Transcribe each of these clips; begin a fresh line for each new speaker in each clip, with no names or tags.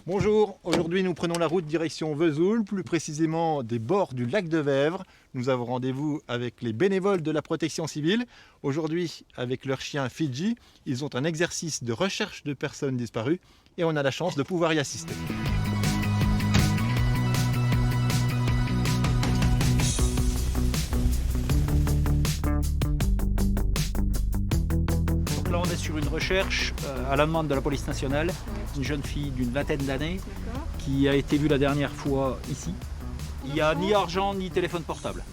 Bonjour, aujourd'hui nous prenons la route direction Vesoul, plus précisément des bords du lac de Vèvre. Nous avons rendez-vous avec les bénévoles de la protection civile. Aujourd'hui, avec leur chien Fidji, ils ont un exercice de recherche de personnes disparues et on a la chance de pouvoir y assister.
Donc là on est sur une recherche à la demande de la police nationale, une jeune fille d'une vingtaine d'années qui a été vue la dernière fois ici. Il n'y a ni argent ni téléphone portable,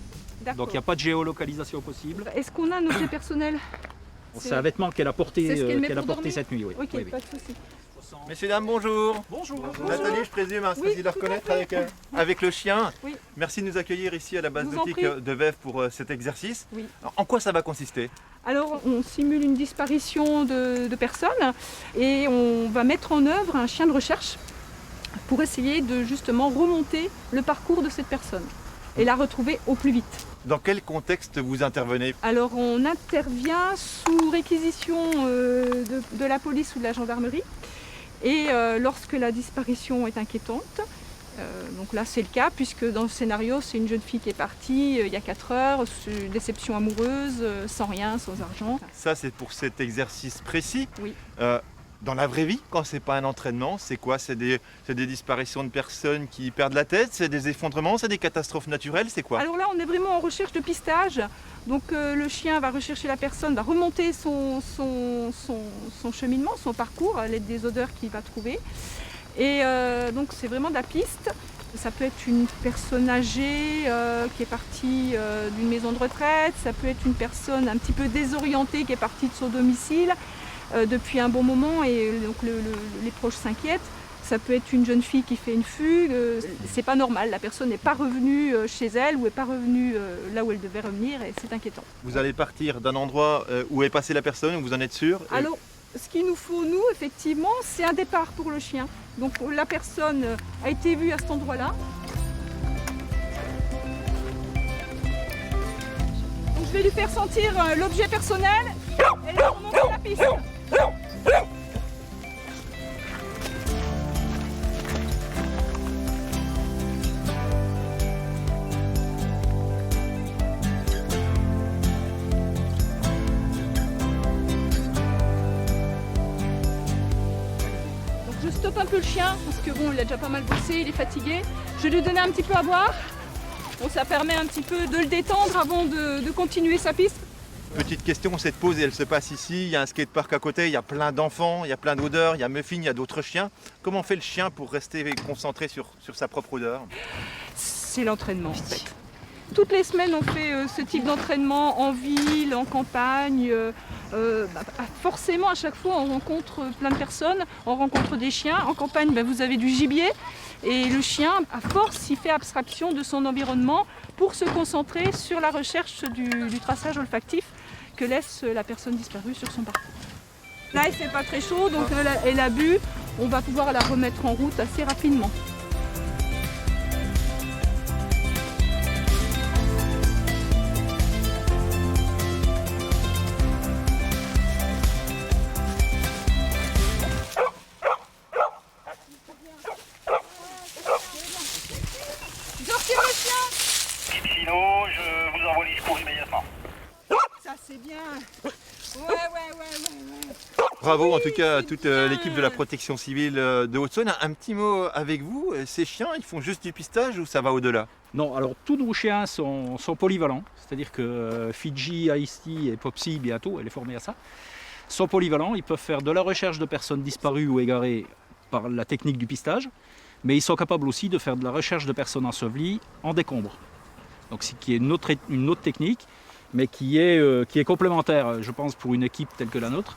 donc il n'y a pas de géolocalisation possible.
Est-ce qu'on a un objet personnel?
C'est un vêtement qu'elle a porté,
C'est ce qu'elle met pour
porté
dormir
cette nuit. Oui.
Ok,
Oui, oui.
pas de souci.
Messieurs, dames, bonjour.
Bonjour.
Nathalie, je présume, c'est
Oui,
facile de la
tout à
reconnaître
fait.
avec le chien.
Oui.
Merci de nous accueillir ici à la base
Je vous en
nautique
prie.
de Vèvre pour cet exercice.
Oui.
Alors, en quoi ça va consister?
Alors, on simule une disparition de personnes et on va mettre en œuvre un chien de recherche pour essayer de justement remonter le parcours de cette personne et la retrouver au plus vite.
Dans quel contexte vous intervenez?
Alors, on intervient sous réquisition de la police ou de la gendarmerie et lorsque la disparition est inquiétante. Donc là c'est le cas puisque dans le scénario c'est une jeune fille qui est partie il y a 4 heures, une déception amoureuse, sans rien, sans argent.
Ça, c'est pour cet exercice précis.
Oui.
Dans la vraie vie, quand c'est pas un entraînement, c'est quoi? C'est des disparitions de personnes qui perdent la tête, c'est des effondrements, c'est des catastrophes naturelles, c'est quoi?
Alors là on est vraiment en recherche de pistage. Donc le chien va rechercher la personne, va remonter son cheminement, son parcours à l'aide des odeurs qu'il va trouver. Et donc c'est vraiment de la piste. Ça peut être une personne âgée qui est partie d'une maison de retraite, ça peut être une personne un petit peu désorientée qui est partie de son domicile depuis un bon moment et donc les proches s'inquiètent. Ça peut être une jeune fille qui fait une fugue, c'est pas normal, la personne n'est pas revenue chez elle ou n'est pas revenue là où elle devait revenir et c'est inquiétant.
Vous allez partir d'un endroit où est passée la personne, où vous en êtes sûr?
Alors, ce qu'il nous faut, nous, effectivement, c'est un départ pour le chien. Donc la personne a été vue à cet endroit-là. Donc je vais lui faire sentir l'objet personnel et là on monte la piste. Je stoppe un peu le chien parce que bon, il a déjà pas mal bossé, il est fatigué. Je vais lui donner un petit peu à boire. Bon, ça permet un petit peu de le détendre avant de continuer sa piste.
Petite question, cette pause, elle se passe ici, il y a un skatepark à côté, il y a plein d'enfants, il y a plein d'odeurs, il y a Muffin, il y a d'autres chiens. Comment fait le chien pour rester concentré sur sa propre odeur?
C'est l'entraînement en fait. Toutes les semaines on fait ce type d'entraînement en ville, en campagne. Forcément à chaque fois on rencontre plein de personnes, on rencontre des chiens. En campagne vous avez du gibier et le chien à force il fait abstraction de son environnement pour se concentrer sur la recherche du traçage olfactif que laisse la personne disparue sur son parcours. Là il fait pas très chaud donc elle a bu, on va pouvoir la remettre en route assez rapidement.
Sinon, je vous envoie les secours immédiatement.
Ça c'est bien. Ouais.
Bravo en tout cas à toute l'équipe de la protection civile de Haute-Saône. Un petit mot avec vous, ces chiens, ils font juste du pistage ou ça va au-delà?
Non, alors tous nos chiens sont polyvalents, c'est-à-dire que Fidji, Ice-T et Popsy, bientôt, elle est formée à ça, sont polyvalents. Ils peuvent faire de la recherche de personnes disparues ou égarées par la technique du pistage, mais ils sont capables aussi de faire de la recherche de personnes ensevelies en décombre. Donc c'est qui est une autre technique, mais qui est complémentaire, je pense, pour une équipe telle que la nôtre.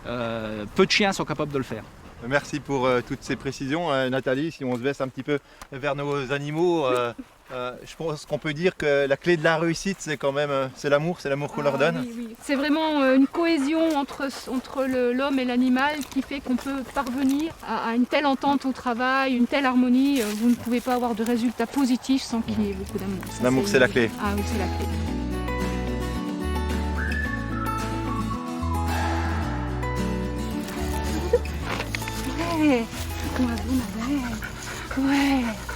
Peu de chiens sont capables de le faire.
Merci pour toutes ces précisions. Nathalie, si on se baisse un petit peu vers nos animaux, je pense qu'on peut dire que la clé de la réussite, c'est quand même c'est l'amour qu'on leur donne.
Oui. C'est vraiment une cohésion entre l'homme et l'animal qui fait qu'on peut parvenir à une telle entente au travail, une telle harmonie. Vous ne pouvez pas avoir de résultats positifs sans qu'il y ait beaucoup d'amour. Ça,
L'amour, c'est la clé.
Ah oui, c'est la clé. Ouais. Bravo ma belle. Ouais.